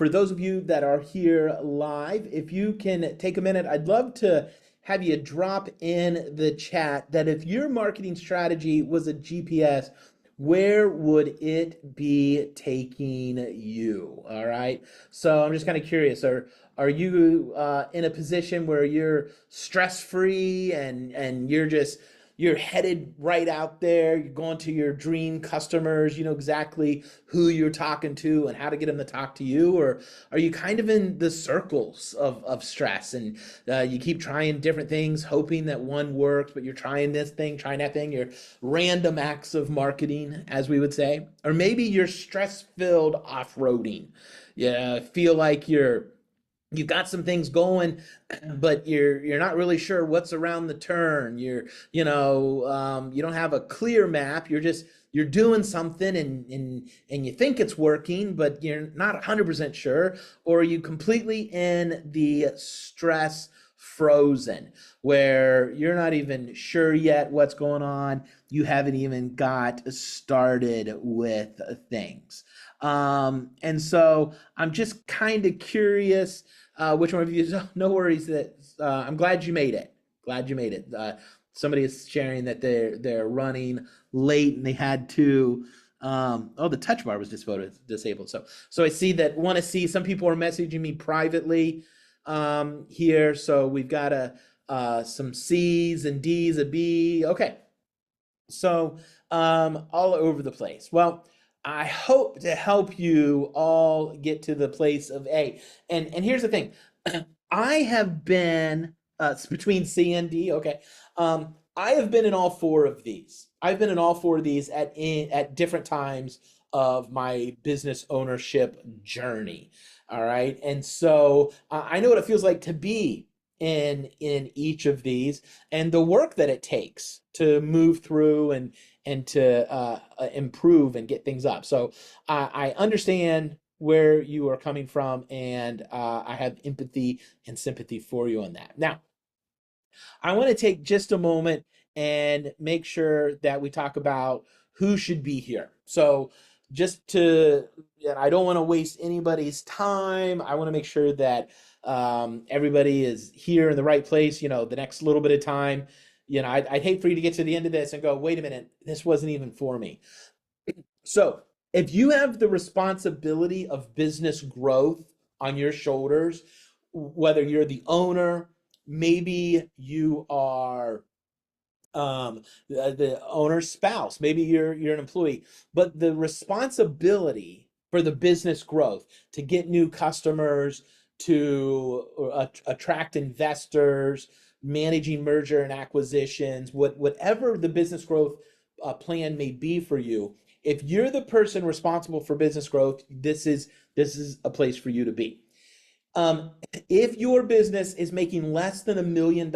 for those of you that are here live, if you can take a minute, I'd love to have you drop in the chat that if your marketing strategy was a GPS, where would it be taking you? All right. So I'm just kind of curious. Are you in a position where you're stress free and you're headed right out there. You're going to your dream customers. You know exactly who you're talking to and how to get them to talk to you. Or are you kind of in the circles of stress and you keep trying different things, hoping that one works, but you're trying this thing, trying that thing. You're random acts of marketing, as we would say. Or maybe you're stress-filled off-roading. Yeah, feel like you've got some things going, but you're not really sure what's around the turn. You don't have a clear map. You're doing something and you think it's working, but you're not 100% sure. Or are you completely in the stress frozen, where you're not even sure yet what's going on? You haven't even got started with things. And so I'm just kind of curious which one of you. No worries. That I'm glad you made it. Glad you made it. Somebody is sharing that they're running late and they had to. Oh, the touch bar was disabled. So I see that. Want to see some people are messaging me privately here. So we've got some C's and D's, a B. Okay. So all over the place. Well, I hope to help you all get to the place of A. And here's the thing. I have been between C and D. Okay. I have been in all four of these. I've been in all four of these at different times of my business ownership journey. All right. And so I know what it feels like to be in each of these and the work that it takes to move through and to improve and get things up. So I understand where you are coming from, and I have empathy and sympathy for you on that. Now, I want to take just a moment and make sure that we talk about who should be here. So I don't want to waste anybody's time. I want to make sure that everybody is here in the right place. The next little bit of time, I'd hate for you to get to the end of this and go, wait a minute, this wasn't even for me. So if you have the responsibility of business growth on your shoulders, whether you're the owner, maybe you are the owner's spouse, maybe you're an employee, but the responsibility for the business growth, to get new customers, to attract investors, managing merger and acquisitions, whatever the business growth plan may be for you. If you're the person responsible for business growth, this is a place for you to be. If your business is making less than $1 million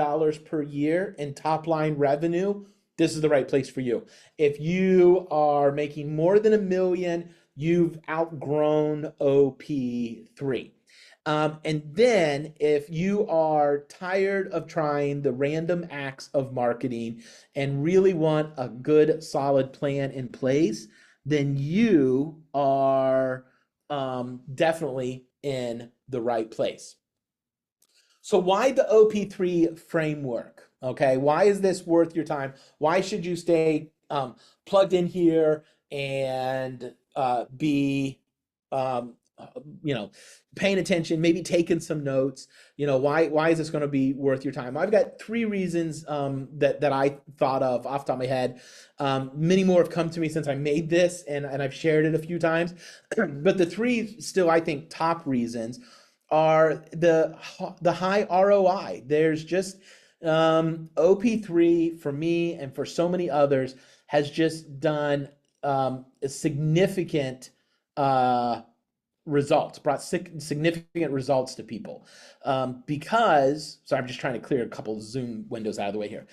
per year in top line revenue, this is the right place for you. If you are making more than $1 million, you've outgrown OP3. And then if you are tired of trying the random acts of marketing and really want a good, solid plan in place, then you are definitely in the right place. So why the OP3 framework? Okay, why is this worth your time? Why should you stay plugged in here and be paying attention, maybe taking some notes? Why is this going to be worth your time? I've got 3 reasons that I thought of off the top of my head. Many more have come to me since I made this, and I've shared it a few times. But the 3 still, I think, top reasons are the high ROI. There's just OP3 for me and for so many others has just done a significant results, brought significant results to people because, so I'm just trying to clear a couple Zoom windows out of the way here.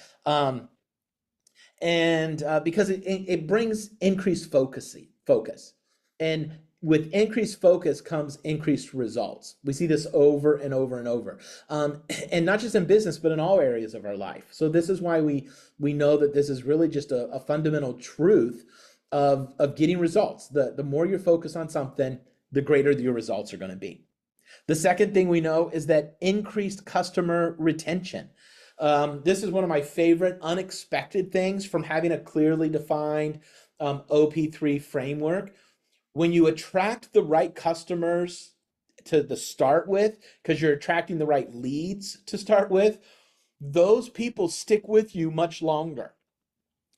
Because it brings increased focus. And with increased focus comes increased results. We see this over and over and over. And not just in business, but in all areas of our life. So this is why we know that this is really just a fundamental truth of getting results. The more you're focused on something, the greater your results are going to be. The second thing we know is that increased customer retention. This is one of my favorite unexpected things from having a clearly defined OP3 framework. When you attract the right customers to the start with, because you're attracting the right leads to start with, those people stick with you much longer.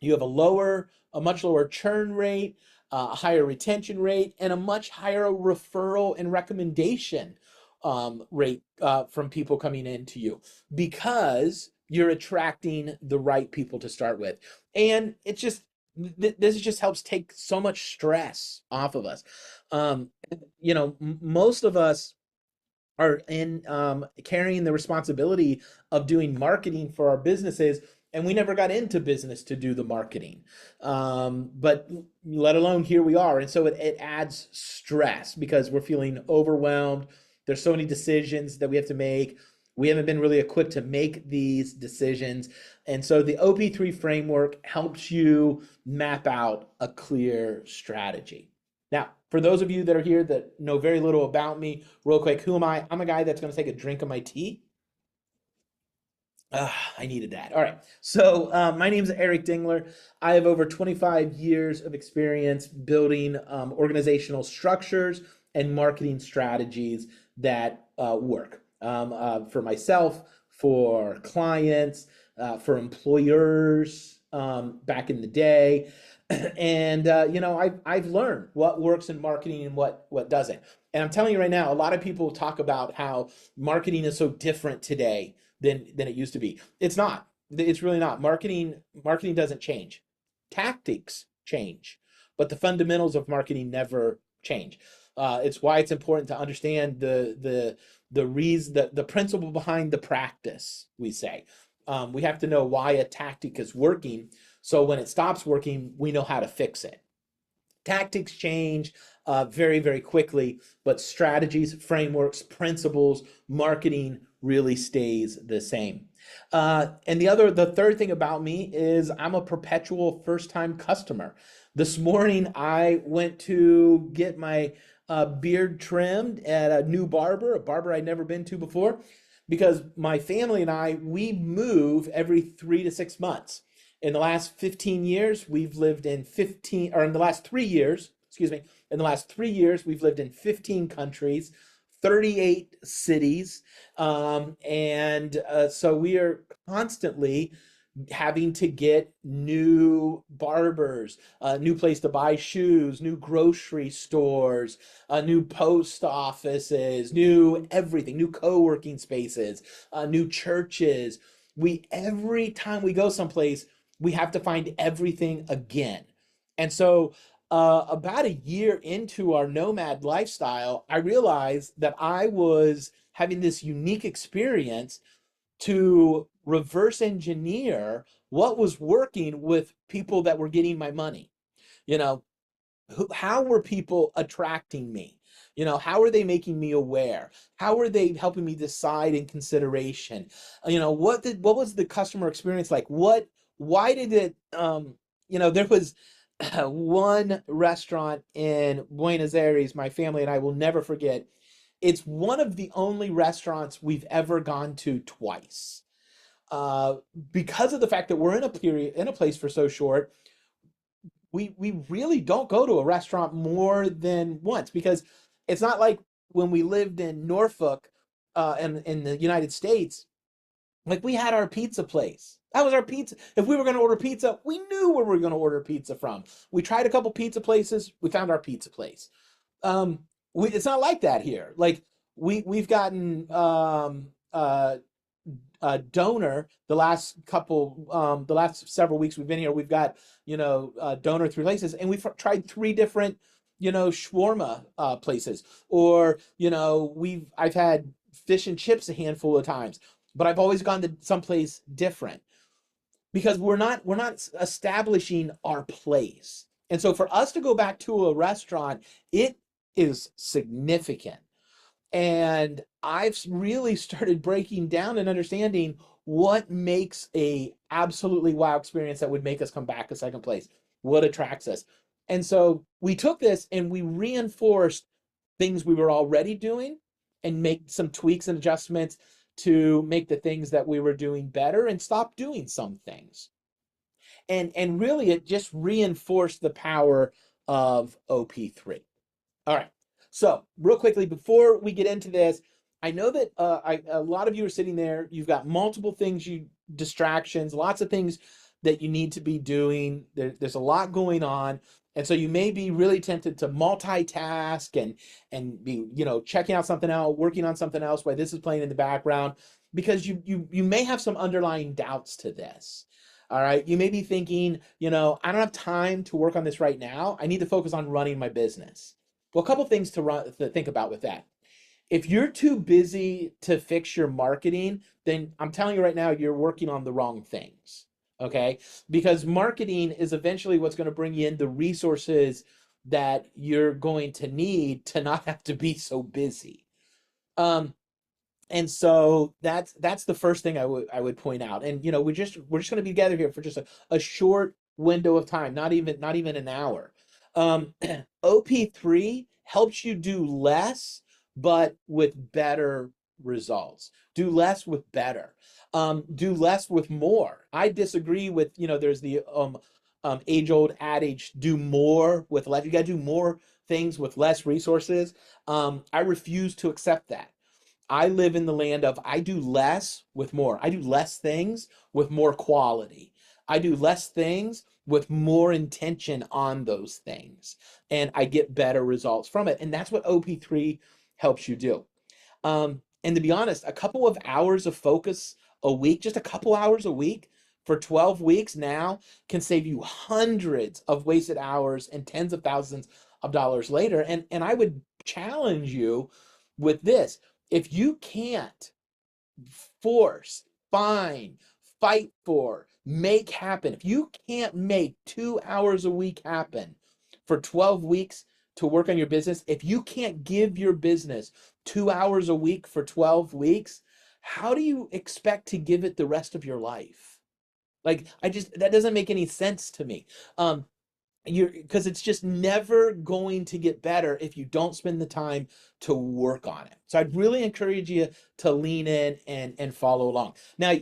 You have a much lower churn rate, a higher retention rate, and a much higher referral and recommendation rate from people coming into you, because you're attracting the right people to start with. And it's just, this just helps take so much stress off of us. Most of us are in carrying the responsibility of doing marketing for our businesses, and we never got into business to do the marketing, but let alone here we are. And so it adds stress because we're feeling overwhelmed. There's so many decisions that we have to make. We haven't been really equipped to make these decisions. And so the OP3 framework helps you map out a clear strategy. Now, for those of you that are here that know very little about me, real quick, who am I? I'm a guy that's going to take a drink of my tea. I needed that. All right. So my name is Eric Dingler. I have over 25 years of experience building organizational structures and marketing strategies that work for myself, for clients, for employers back in the day. And I've learned what works in marketing and what doesn't. And I'm telling you right now, a lot of people talk about how marketing is so different today than it used to be. It's not. It's really not. Marketing doesn't change. Tactics change, but the fundamentals of marketing never change. It's why it's important to understand the principle behind the practice, we say. We have to know why a tactic is working, so when it stops working, we know how to fix it. Tactics change very, very quickly, but strategies, frameworks, principles, marketing really stays the same. And the third thing about me is I'm a perpetual first-time customer. This morning, I went to get my beard trimmed at a new barber, a barber I'd never been to before, because my family and we move every 3 to 6 months. In the last 15 years, we've lived in 15, or in the last 3 years, excuse me, in the last 3 years, we've lived in 15 countries, 38 cities. So we are constantly having to get new barbers, a new place to buy shoes, new grocery stores, new post offices, new everything, new co-working spaces, new churches. Every time we go someplace, we have to find everything again. And so about a year into our nomad lifestyle, I realized that I was having this unique experience to reverse engineer what was working with people that were getting my money. You know, how were people attracting me? How are they making me aware? How are they helping me decide in consideration? What was the customer experience like? Why did it, there was one restaurant in Buenos Aires, my family and I will never forget. It's one of the only restaurants we've ever gone to twice. Because of the fact that we're in a place for so short, we really don't go to a restaurant more than once, because it's not like when we lived in Norfolk in the United States. Like, we had our pizza place. That was our pizza. If we were going to order pizza, we knew where we were going to order pizza from. We tried a couple pizza places. We found our pizza place. It's not like that here. Like, we've gotten donor the last several weeks we've been here. We've got donor 3 places, and we've tried 3 different shawarma places, or I've had fish and chips a handful of times, but I've always gone to someplace different, because we're not establishing our place. And so for us to go back to a restaurant, it is significant. And I've really started breaking down and understanding what makes a absolutely wow experience that would make us come back a second place, what attracts us. And so we took this and we reinforced things we were already doing and make some tweaks and adjustments to make the things that we were doing better and stop doing some things. And really it just reinforced the power of OP3. All right. So, real quickly, before we get into this, I know that a lot of you are sitting there. You've got multiple things, distractions, lots of things that you need to be doing. There's a lot going on, and so you may be really tempted to multitask and be checking out something else, working on something else while this is playing in the background, because you may have some underlying doubts to this. All right, you may be thinking, I don't have time to work on this right now. I need to focus on running my business. Well, a couple things to think about with that. If you're too busy to fix your marketing, then I'm telling you right now, you're working on the wrong things. Okay? Because marketing is eventually what's going to bring you in the resources that you're going to need to not have to be so busy. And so that's the first thing I would point out. And we're just going to be together here for just a short window of time, not even an hour. OP3 helps you do less, but with better results. Do less with better. Do less with more. I disagree with, there's the age-old adage, do more with less. You got to do more things with less resources. I refuse to accept that. I live in the land of I do less with more. I do less things with more quality. I do less things with more intention on those things. And I get better results from it. And that's what OP3 helps you do. And to be honest, a couple of hours of focus a week, just a couple hours a week for 12 weeks now can save you hundreds of wasted hours and tens of thousands of dollars later. And I would challenge you with this. If you can't force, find, fight for, make happen, if you can't make 2 hours a week happen for 12 weeks to work on your business, if you can't give your business 2 hours a week for 12 weeks, how do you expect to give it the rest of your life? Like, that doesn't make any sense to me. Because it's just never going to get better if you don't spend the time to work on it. So I'd really encourage you to lean in and follow along. Now,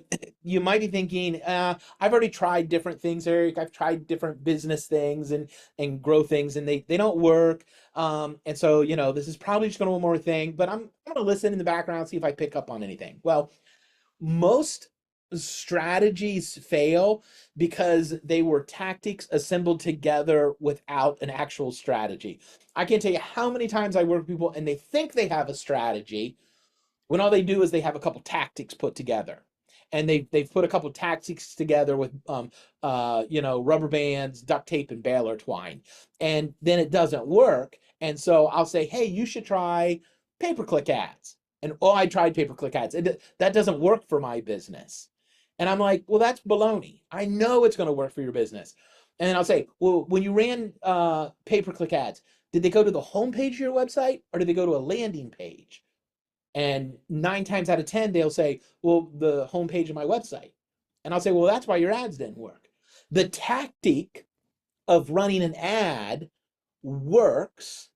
you might be thinking, I've already tried different things, Eric. I've tried different business things and grow things, and they don't work. And so, this is probably just going to one more thing, but I'm going to listen in the background, see if I pick up on anything. Well, most strategies fail because they were tactics assembled together without an actual strategy. I can't tell you how many times I work with people and they think they have a strategy when all they do is they have a couple tactics put together. And they've put a couple tactics together with rubber bands, duct tape, and baler twine. And then it doesn't work. And so I'll say, hey, you should try pay-per-click ads. And I tried pay-per-click ads. That doesn't work for my business. And I'm like, well, that's baloney. I know it's going to work for your business. And I'll say, well, when you ran pay-per-click ads, did they go to the homepage of your website or did they go to a landing page? And 9 times out of 10, they'll say, well, the homepage of my website. And I'll say, well, that's why your ads didn't work. The tactic of running an ad works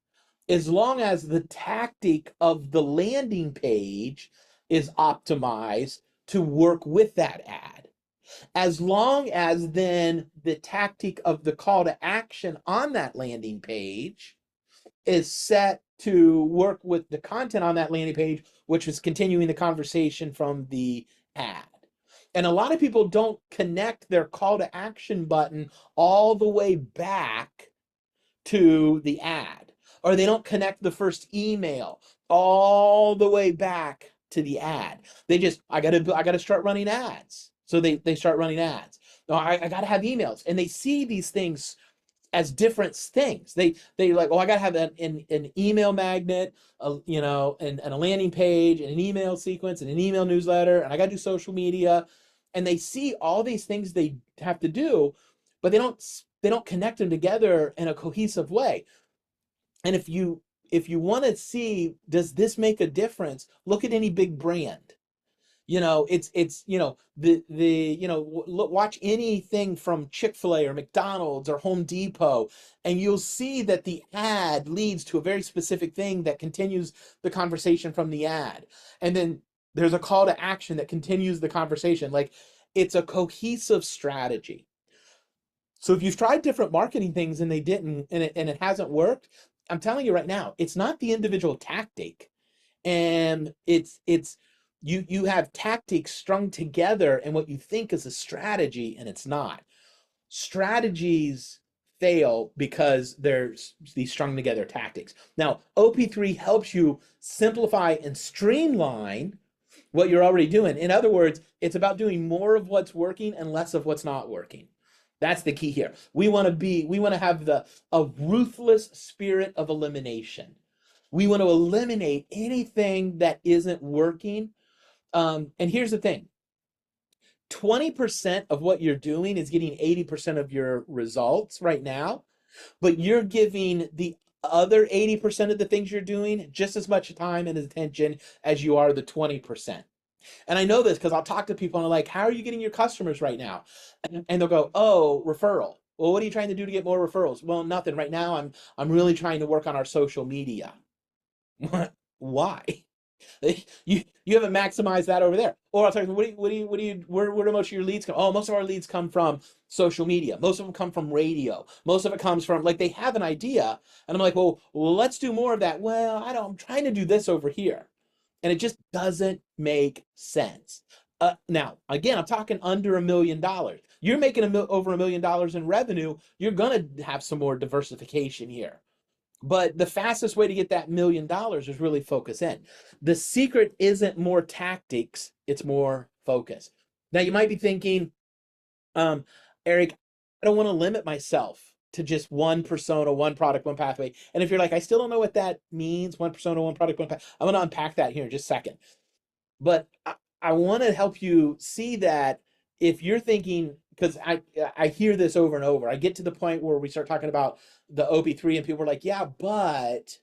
as long as the tactic of the landing page is optimized to work with that ad. As long as then the tactic of the call to action on that landing page is set to work with the content on that landing page, which is continuing the conversation from the ad. And a lot of people don't connect their call to action button all the way back to the ad, or they don't connect the first email all the way back to the ad. They just, I gotta start running ads. So they start running ads. No, I gotta have emails, and they see these things as different things. They like, oh, I gotta have an email magnet, and a landing page, and an email sequence, and an email newsletter, and I gotta do social media. And they see all these things they have to do, but they don't connect them together in a cohesive way. And if you want to see, does this make a difference? Look at any big brand. It's watch anything from Chick-fil-A or McDonald's or Home Depot, and you'll see that the ad leads to a very specific thing that continues the conversation from the ad. And then there's a call to action that continues the conversation. Like, it's a cohesive strategy. So if you've tried different marketing things and they didn't, and it hasn't worked, I'm telling you right now, it's not the individual tactic, and it's you have tactics strung together and what you think is a strategy, and it's not. Strategies fail because there's these strung together tactics. Now, OP3 helps you simplify and streamline what you're already doing. In other words, it's about doing more of what's working and less of what's not working. That's the key here. We want to have a ruthless spirit of elimination. We want to eliminate anything that isn't working. And here's the thing: 20% of what you're doing is getting 80% of your results right now, but you're giving the other 80% of the things you're doing just as much time and attention as you are the 20%. And I know this because I'll talk to people and I'm like, how are you getting your customers right now? And they'll go, oh, referral. Well, what are you trying to do to get more referrals? Well, nothing. Right now, I'm really trying to work on our social media. Why? You haven't maximized that over there. Or I'll tell you, where do most of your leads come? Oh, most of our leads come from social media. Most of them come from radio. Most of it comes from, like, they have an idea. And I'm like, well, let's do more of that. Well, I'm trying to do this over here. And it just doesn't make sense. Now, again, I'm talking under $1 million. You're making over $1 million in revenue. You're going to have some more diversification here. But the fastest way to get that $1 million is really focus in. The secret isn't more tactics, it's more focus. Now, you might be thinking, Eric, I don't want to limit myself to just one persona, one product, one pathway. And if you're like, I still don't know what that means, one persona, one product, one path, I'm going to unpack that here in just a second. But I want to help you see that if you're thinking, because I hear this over and over, I get to the point where we start talking about the OP3 and people are like, but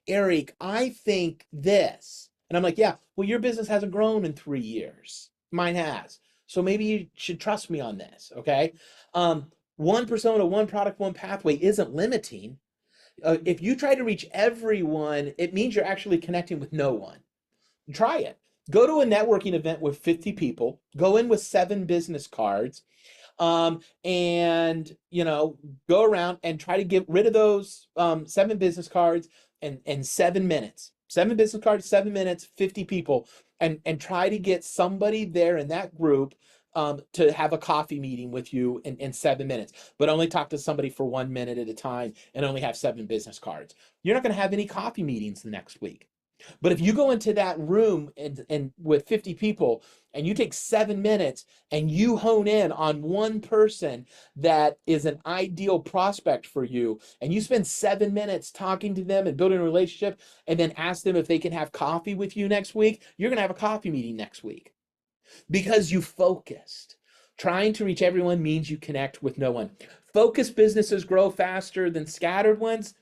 Eric, I think this. And I'm like, yeah, well, your business hasn't grown in 3 years. Mine has. So maybe you should trust me on this, okay? One persona, one product, one pathway isn't limiting. If you try to reach everyone, it means you're actually connecting with no one. Try it. Go to a networking event with 50 people, go in with 7 business cards, and go around and try to get rid of those 7 business cards in 7 minutes. 7 business cards, 7 minutes, 50 people, and try to get somebody there in that group to have a coffee meeting with you in 7 minutes, but only talk to somebody for 1 minute at a time and only have 7 business cards. You're not going to have any coffee meetings the next week. But if you go into that room and with 50 people and you take 7 minutes and you hone in on one person that is an ideal prospect for you, and you spend 7 minutes talking to them and building a relationship, and then ask them if they can have coffee with you next week, you're going to have a coffee meeting next week because you focused. Trying to reach everyone means you connect with no one. Focused businesses grow faster than scattered ones.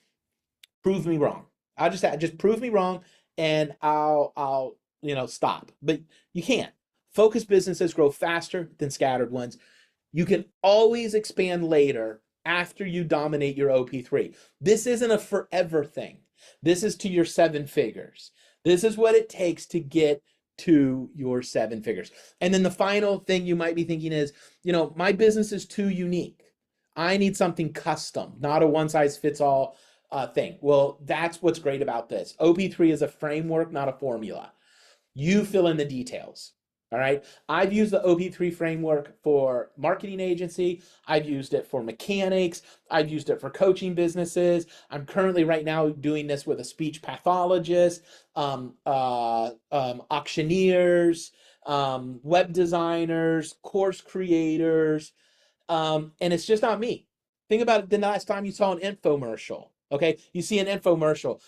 Prove me wrong. I'll just prove me wrong, and I'll stop. But you can't. Focused businesses grow faster than scattered ones. You can always expand later after you dominate your OP3. This isn't a forever thing. This is to your 7 figures. This is what it takes to get to your 7 figures. And then the final thing you might be thinking is, my business is too unique. I need something custom, not a one-size-fits-all thing. Well, that's what's great about this. OP3 is a framework, not a formula. You fill in the details. All right. I've used the OP3 framework for marketing agency. I've used it for mechanics. I've used it for coaching businesses. I'm currently right now doing this with a speech pathologist, auctioneers, web designers, course creators. And it's just not me. Think about it. The last time you saw an infomercial, okay? You see an infomercial,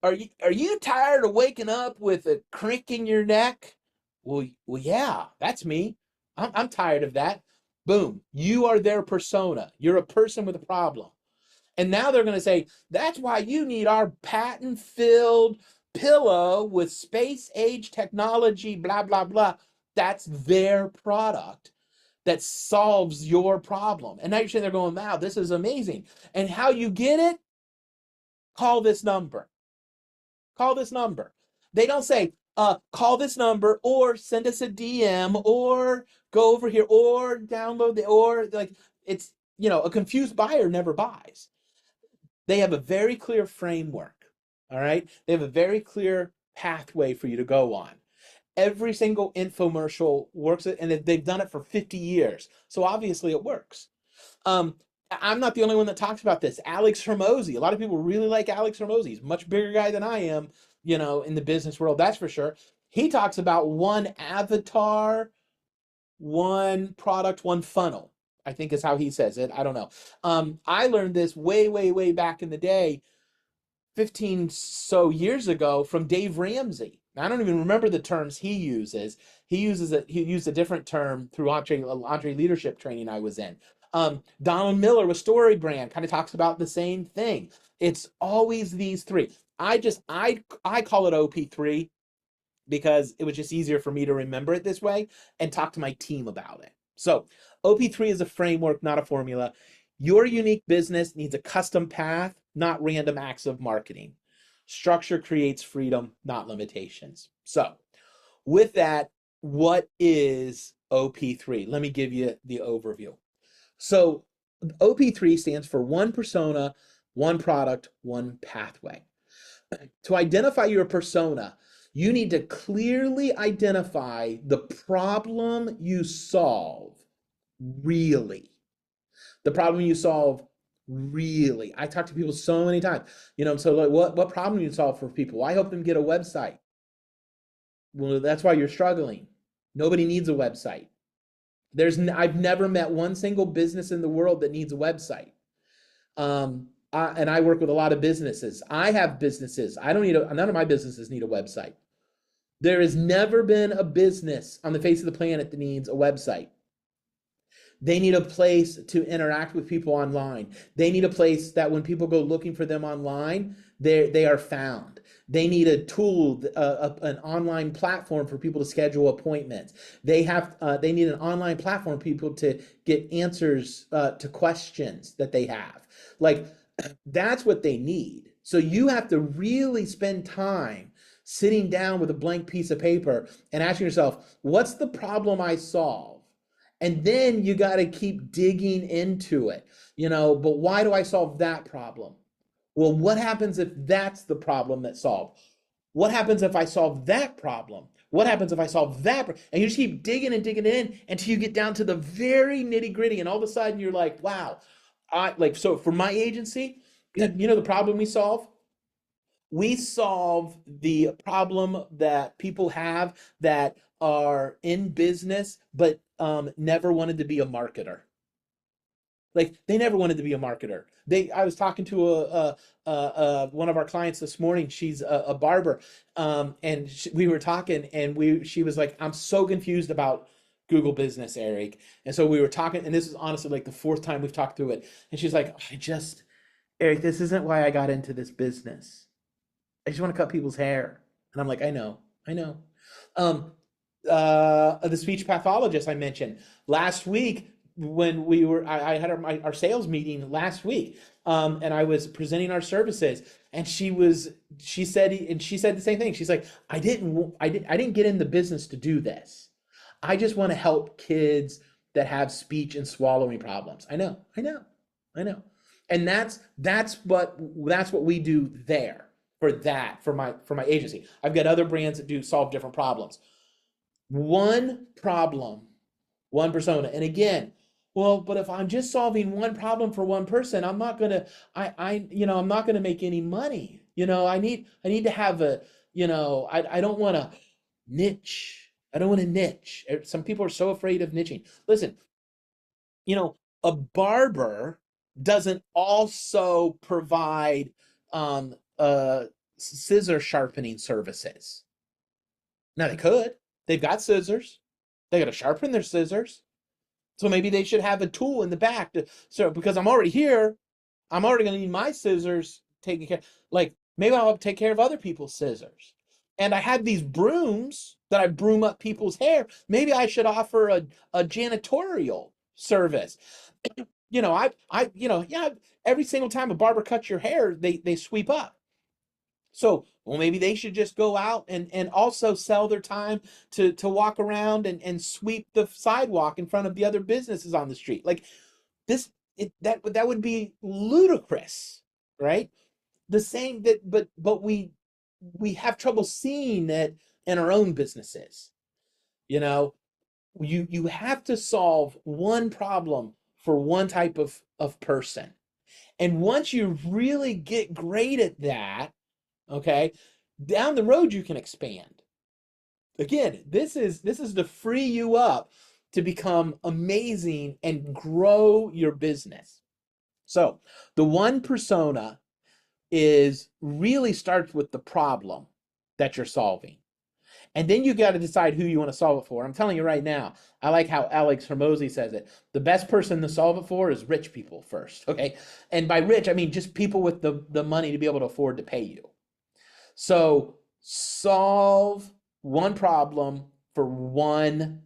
are you tired of waking up with a crick in your neck? Well, yeah, that's me. I'm tired of that. Boom. You are their persona. You're a person with a problem. And now they're going to say, that's why you need our patent-filled pillow with space age technology, blah, blah, blah. That's their product that solves your problem. And now you're sitting there going, wow, this is amazing. And how you get it? Call this number. Call this number. They don't say, call this number or send us a DM or go over here or download the, or like it's, a confused buyer never buys. They have a very clear framework. All right. They have a very clear pathway for you to go on. Every single infomercial works, and they've done it for 50 years. So obviously it works. I'm not the only one that talks about this. Alex Hormozy. A lot of people really like Alex Hormozy. He's a much bigger guy than I am, in the business world, that's for sure. He talks about one avatar, one product, one funnel, I think is how he says it. I don't know. I learned this way, way, way back in the day, 15 so years ago, from Dave Ramsey. I don't even remember the terms he uses. He used a different term through Andre leadership training I was in. Donald Miller with Story Brand kind of talks about the same thing. It's always these three. I call it OP3 because it was just easier for me to remember it this way and talk to my team about it. So OP3 is a framework, not a formula. Your unique business needs a custom path, not random acts of marketing. Structure creates freedom, not limitations. So with that, what is OP3? Let me give you the overview. So OP3 stands for one persona, one product, one pathway. To identify your persona, you need to clearly identify the problem you solve, really. The problem you solve, really. I talk to people so many times, so like, what problem do you solve for people? Well, I help them get a website. Well, that's why you're struggling. Nobody needs a website. I've never met one single business in the world that needs a website. And I work with a lot of businesses. I have businesses. None of my businesses need a website. There has never been a business on the face of the planet that needs a website. They need a place to interact with people online. They need a place that when people go looking for them online, they are found. They need a tool, an online platform for people to schedule appointments. They need an online platform for people to get answers to questions that they have. Like, that's what they need. So you have to really spend time sitting down with a blank piece of paper and asking yourself, what's the problem I solve? And then you got to keep digging into it, but why do I solve that problem? Well, what happens if that's the problem that's solved? What happens if I solve that problem? What happens if I solve that? And you just keep digging and digging in until you get down to the very nitty gritty. And all of a sudden you're like, wow, so for my agency, the problem we solve? We solve the problem that people have that are in business, but never wanted to be a marketer. Like, they never wanted to be a marketer. I was talking to one of our clients this morning. She's a barber, and we were talking, and she was like, "I'm so confused about Google Business, Eric." And so we were talking, and this is honestly like the fourth time we've talked through it. And she's like, Eric, this isn't why I got into this business. I just want to cut people's hair. And I'm like, I know. The speech pathologist I mentioned last week, when I had our sales meeting last week, and I was presenting our services, and she said the same thing. She's like, I didn't get in the business to do this. I just want to help kids that have speech and swallowing problems. I know. And that's what we do there for my agency. I've got other brands that do solve different problems. One problem, one persona. And again, well, but if I'm just solving one problem for one person, I'm not gonna make any money. I need to have I don't want to niche. I don't want to niche. Some people are so afraid of niching. Listen, a barber doesn't also provide scissor sharpening services. Now they could. They've got scissors. They got to sharpen their scissors. So maybe they should have a tool in the back because I'm already here. I'm already going to need my scissors taken care. Like, Maybe I'll take care of other people's scissors. And I have these brooms that I broom up people's hair. Maybe I should offer a janitorial service. Yeah, every single time a barber cuts your hair, they sweep up. So, well, maybe they should just go out and also sell their time to walk around and sweep the sidewalk in front of the other businesses on the street. Like that would be ludicrous, right? The same that but we have trouble seeing it in our own businesses. You know, you have to solve one problem for one type of person. And once you really get great at that, okay, down the road you can expand. Again, this is to free you up to become amazing and grow your business. So, the one persona is really starts with the problem that you're solving. And then you got to decide who you want to solve it for. I'm telling you right now, I like how Alex Hermosi says it. The best person to solve it for is rich people first, okay? And by rich, I mean just people with the money to be able to afford to pay you. So solve one problem for one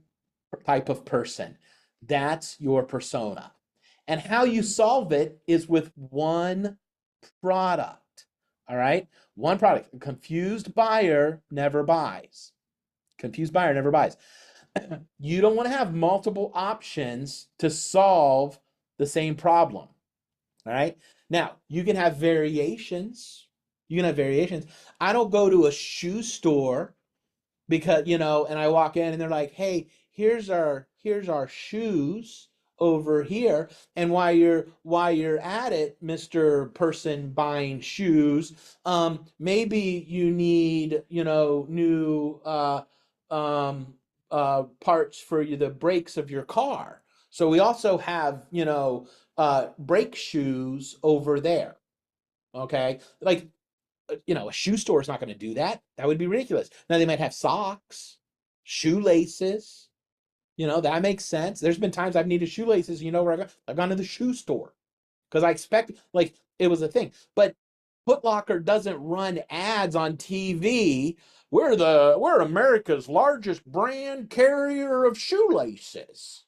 type of person. That's your persona. And how you solve it is with one product. All right? One product. A confused buyer never buys. Confused buyer never buys. You don't want to have multiple options to solve the same problem. All right? Now, you can have variations. You can have variations. I don't go to a shoe store because and I walk in and they're like, hey, here's our shoes over here. And while you're at it, Mr. Person buying shoes, maybe you need new parts for the brakes of your car. So we also have brake shoes over there. Okay, like a shoe store is not going to do that. That would be ridiculous. Now they might have socks, shoelaces. That makes sense. There's been times I've needed shoelaces. Where I've gone to the shoe store because I expect like it was a thing. But Foot Locker doesn't run ads on TV. We're America's largest brand carrier of shoelaces.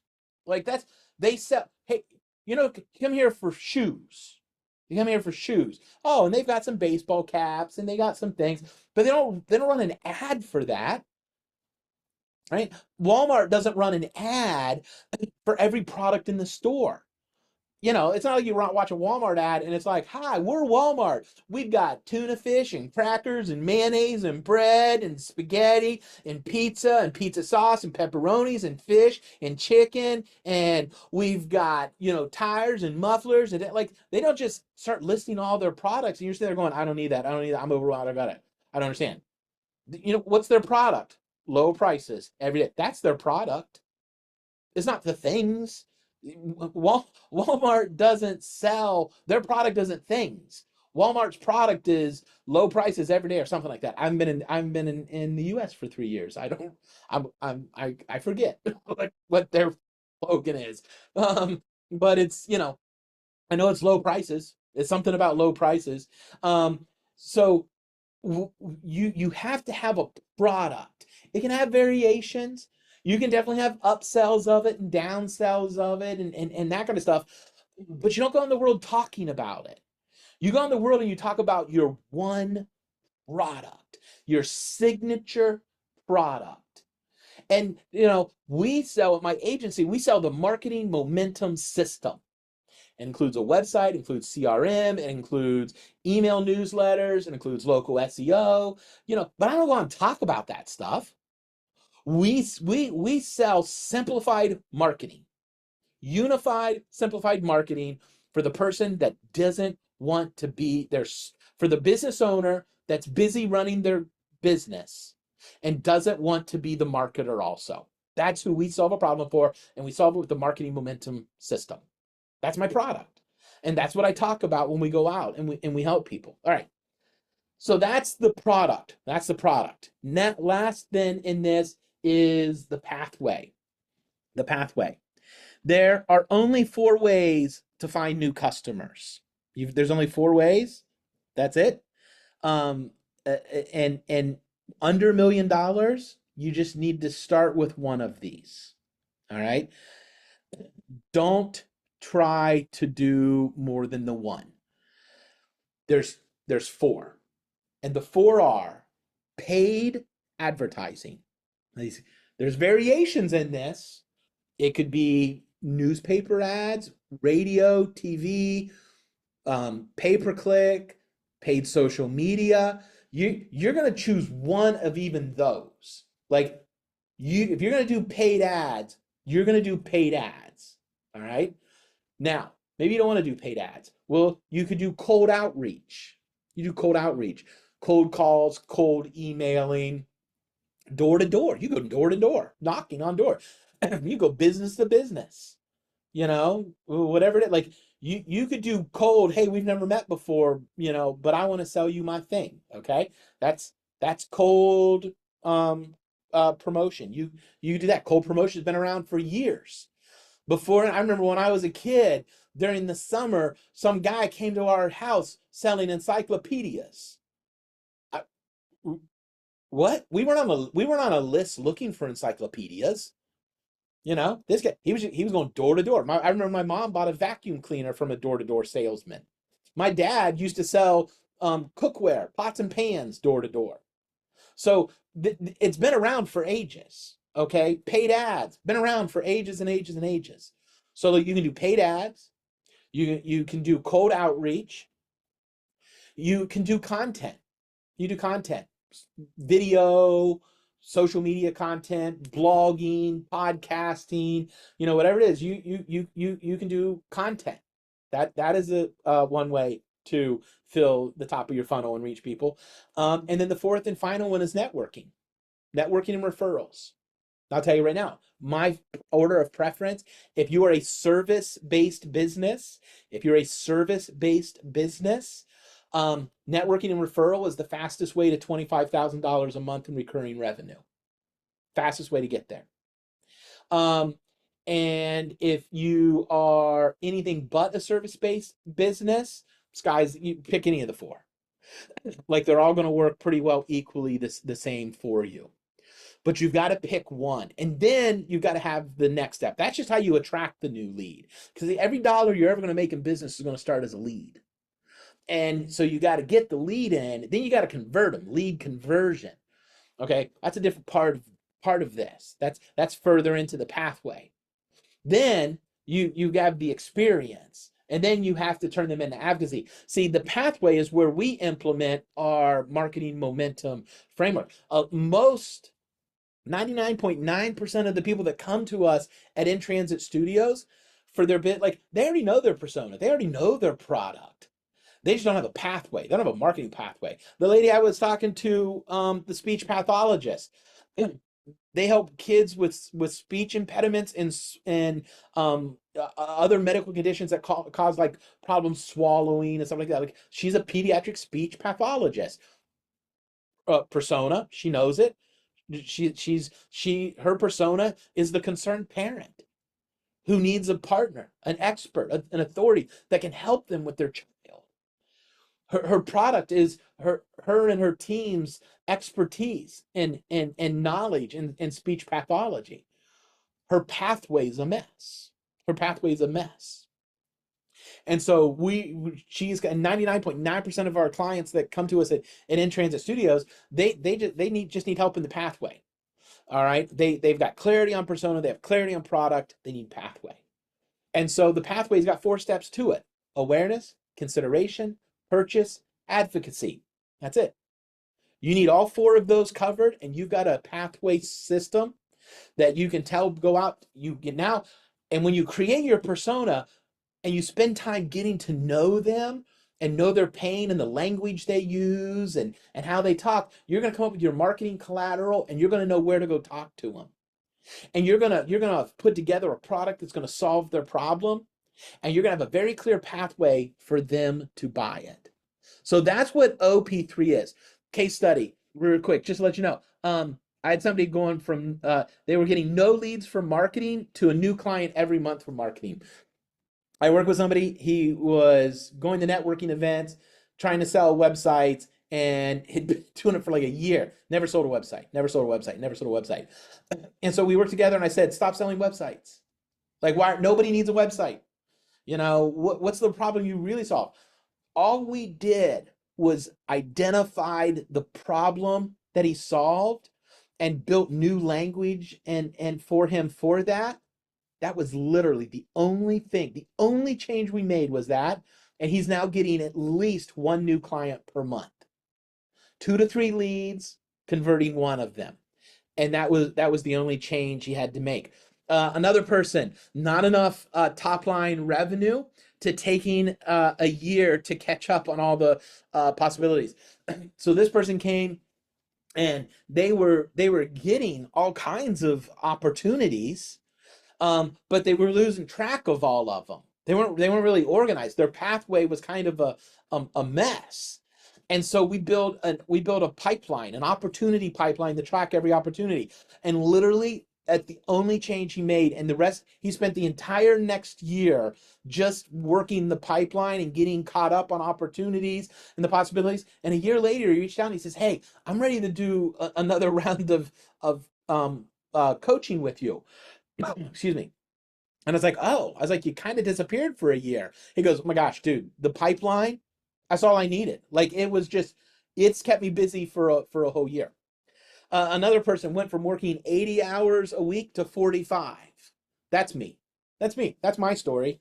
Like they sell. Hey, come here for shoes. You come here for shoes. Oh, and they've got some baseball caps and they got some things, but they don't run an ad for that, right? Walmart doesn't run an ad for every product in the store. It's not like you watch a Walmart ad and it's like, hi, we're Walmart. We've got tuna fish and crackers and mayonnaise and bread and spaghetti and pizza sauce and pepperonis and fish and chicken. And we've got, tires and mufflers. And like, they don't just start listing all their products and you're sitting there going, I don't need that. I don't need that. I'm overwhelmed. I got it. I don't understand. What's their product? Low prices every day. That's their product. It's not the things. Walmart doesn't sell their product isn't things. Walmart's product is low prices every day or something like that. I've been in the US for 3 years. I forget what their slogan is. But it's I know it's low prices. It's something about low prices. So you have to have a product. It can have variations. You can definitely have upsells of it and downsells of it and that kind of stuff. But you don't go in the world talking about it. You go in the world and you talk about your one product, your signature product. And we sell at my agency, we sell the marketing momentum system. It includes a website, includes CRM, it includes email newsletters, it includes local SEO, but I don't want to talk about that stuff. We sell simplified marketing, unified, simplified marketing for the person that doesn't want to be there, for the business owner that's busy running their business and doesn't want to be the marketer also. That's who we solve a problem for, and we solve it with the marketing momentum system. That's my product. And that's what I talk about when we go out and we help people. All right. So that's the product. That's the product. Last then in this is the pathway. The pathway. There are only 4 ways to find new customers. There's only 4 ways. That's it. Um, and under $1 million, you just need to start with one of these. All right. Don't try to do more than the one. There's four, and the four are paid advertising. There's variations in this. It could be newspaper ads, radio, TV, pay-per-click, paid social media. You're gonna choose one of even those. Like if you're gonna do paid ads, you're gonna do paid ads. All right. Now, maybe you don't want to do paid ads. Well, you could do cold outreach. You do cold outreach, cold calls, cold emailing, door to door. You go door to door, knocking on door. You go business to business. Whatever it is. Like you could do cold. Hey, we've never met before. But I want to sell you my thing. Okay, that's cold promotion. You do that. Cold promotion has been around for years. Before, I remember when I was a kid, during the summer, some guy came to our house selling encyclopedias. I, what? We weren't on a list looking for encyclopedias. This guy, he was going door to door. I remember my mom bought a vacuum cleaner from a door to door salesman. My dad used to sell cookware, pots and pans, door to door. So it's been around for ages. Okay, paid ads been around for ages and ages and ages. So you can do paid ads, you can do cold outreach, you can do content. You do content, video, social media content, blogging, podcasting, whatever it is. You can do content. That is a one way to fill the top of your funnel and reach people. And then the fourth and final one is networking and referrals. I'll tell you right now, my order of preference, if you are a service-based business, networking and referral is the fastest way to $25,000 a month in recurring revenue. Fastest way to get there. And if you are anything but a service-based business, you pick any of the four. Like they're all going to work pretty well equally the same for you. But you've got to pick one. And then you've got to have the next step. That's just how you attract the new lead. Because every dollar you're ever going to make in business is going to start as a lead. And so you got to get the lead in. Then you got to convert them. Lead conversion. Okay, that's a different part of this. That's further into the pathway. Then you have the experience. And then you have to turn them into advocacy. See, the pathway is where we implement our marketing momentum framework. Most 99.9% of the people that come to us at In Transit Studios for their bit, like they already know their persona, they already know their product. They just don't have a pathway. They don't have a marketing pathway. The lady I was talking to, the speech pathologist, they help kids with speech impediments and other medical conditions that cause like problems swallowing and stuff like that. Like she's a pediatric speech pathologist. Persona, she knows it. Her persona is the concerned parent who needs a partner, an expert, an authority that can help them with their child. Her product is her and her team's expertise and knowledge in speech pathology. Her pathway is a mess. And so she's got 99.9% of our clients that come to us at In Transit Studios, they just need help in the pathway. All right. They've got clarity on persona, they have clarity on product, they need pathway. And so the pathway's got 4 steps to it: awareness, consideration, purchase, advocacy. That's it. You need all 4 of those covered, and you've got a pathway system that you can go out, you get now. And when you create your persona and you spend time getting to know them and know their pain and the language they use and how they talk, you're going to come up with your marketing collateral, and you're going to know where to go talk to them. And you're going to put together a product that's going to solve their problem, and you're going to have a very clear pathway for them to buy it. So that's what OP3 is. Case study, real quick, just to let you know. I had somebody going from, they were getting no leads from marketing to a new client every month from marketing. I worked with somebody, he was going to networking events, trying to sell websites, and he'd been doing it for like a year. Never sold a website, never sold a website, never sold a website. And so we worked together and I said, stop selling websites. Like, why? Nobody needs a website. What's the problem you really solve? All we did was identified the problem that he solved and built new language and for him for that. That was literally the only thing. The only change we made was that. And he's now getting at least one new client per month. 2 to 3 leads, converting one of them. And that was the only change he had to make. Another person, not enough top line revenue to taking a year to catch up on all the possibilities. So this person came and they were getting all kinds of opportunities, but they were losing track of all of them. They weren't really organized. Their pathway was kind of a mess. And so we built a pipeline, an opportunity pipeline to track every opportunity. And literally at the only change he made, and the rest, he spent the entire next year just working the pipeline and getting caught up on opportunities and the possibilities. And a year later, he reached out and he says, "Hey, I'm ready to do another round of coaching with you." Excuse me. And I was like, "Oh," I was like, "You kind of disappeared for a year." He goes, "Oh my gosh, dude, the pipeline, that's all I needed. Like it's kept me busy for a whole year." Another person went from working 80 hours a week to 45. That's me. That's me. That's my story.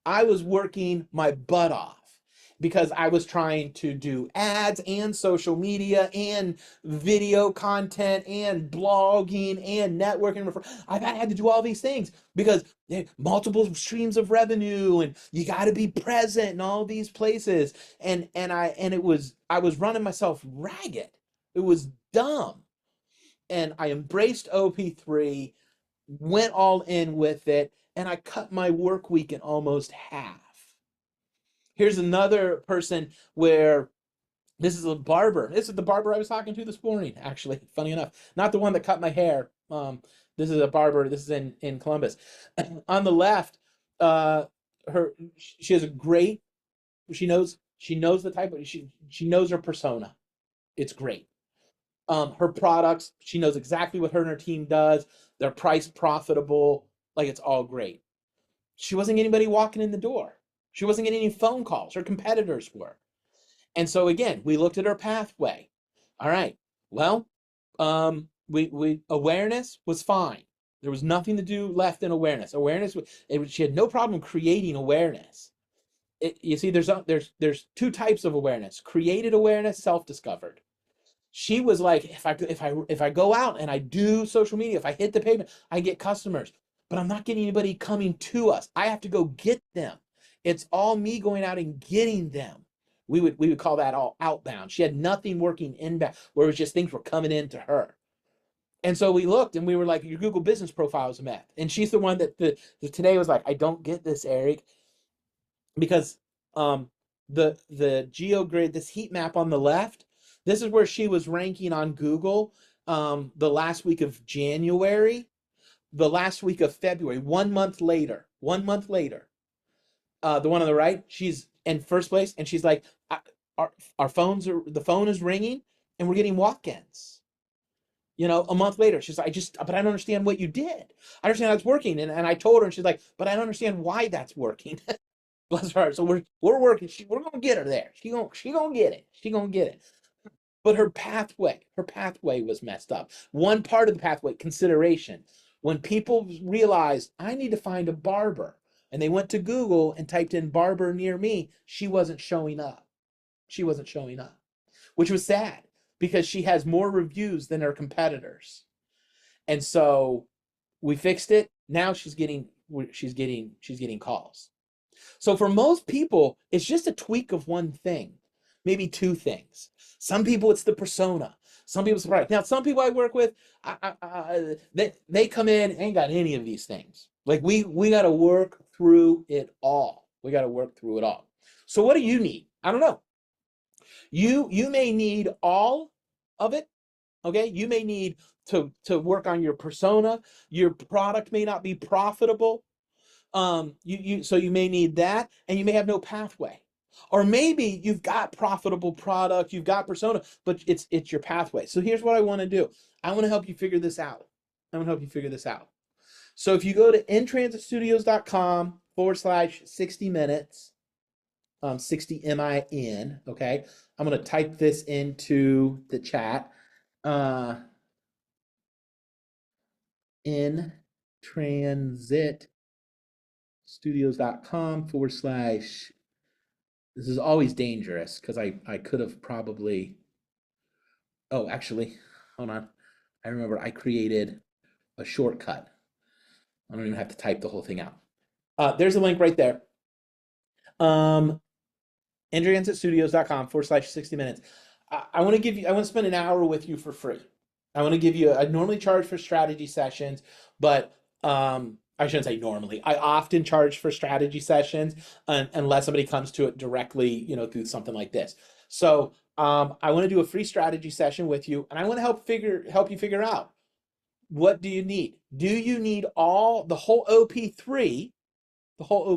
I was working my butt off because I was trying to do ads and social media and video content and blogging and networking. I had to do all these things because multiple streams of revenue and you got to be present in all these places. I was running myself ragged. It was dumb. And I embraced OP3, went all in with it, and I cut my work week in almost half. Here's another person where this is a barber. This is the barber I was talking to this morning, actually, funny enough. Not the one that cut my hair. This is a barber. This is in Columbus. On the left, she has a great, she knows the type of, she knows her persona. It's great. Her products, she knows exactly what her and her team does. They're price profitable. Like, it's all great. She wasn't getting anybody walking in the door. She wasn't getting any phone calls. Her competitors were. And so again, we looked at her pathway. All right. Well, we awareness was fine. There was nothing to do left in awareness. She had no problem creating awareness. You see, there's 2 types of awareness: created awareness, self-discovered. She was like, if I go out and I do social media, if I hit the pavement, I get customers, but I'm not getting anybody coming to us. I have to go get them. It's all me going out and getting them. We would call that all outbound. She had nothing working inbound, where it was just things were coming into her. And so we looked and we were like, your Google business profile is a mess. And she's the one that today was like, I don't get this, Eric, because the GeoGrid, this heat map on the left, this is where she was ranking on Google the last week of January, the last week of February, 1 month later. 1 month later, the one on the right, she's in first place, and she's like, our phones are, the phone is ringing, and we're getting walk-ins. A month later, she's like, but I don't understand what you did. I understand that's working, and I told her, and she's like, but I don't understand why that's working. Bless her heart. So we're working. We're gonna get her there. She gonna get it. She gonna get it. But her pathway was messed up. One part of the pathway, consideration. When people realized, I need to find a barber, and they went to Google and typed in barber near me, she wasn't showing up. She wasn't showing up, which was sad because she has more reviews than her competitors. And so we fixed it. Now she's getting calls. So for most people, it's just a tweak of one thing, maybe 2 things. Some people, it's the persona. Some people, it's the product. Now, some people I work with, they come in, ain't got any of these things. Like, we got to work through it all. We got to work through it all. So what do you need? I don't know. You may need all of it. Okay, you may need to work on your persona. Your product may not be profitable. So you may need that, and you may have no pathway. Or maybe you've got profitable product, you've got persona, but it's your pathway. So here's what I want to do. I want to help you figure this out. I want to help you figure this out. So if you go to intransitstudios.com/60 minutes, 60 MIN, okay? I'm going to type this into the chat. intransitstudios.com/ this is always dangerous because I could have probably, oh, actually, hold on. I remember I created a shortcut. I don't even have to type the whole thing out. There's a link right there. AndreaHansonStudios.com/60 minutes. I want to spend an hour with you for free. I want to give you, I normally charge for strategy sessions, but I shouldn't say normally. I often charge for strategy sessions unless somebody comes to it directly, through something like this. So I want to do a free strategy session with you, and I want to help you figure out, what do you need? Do you need the whole OP3, the whole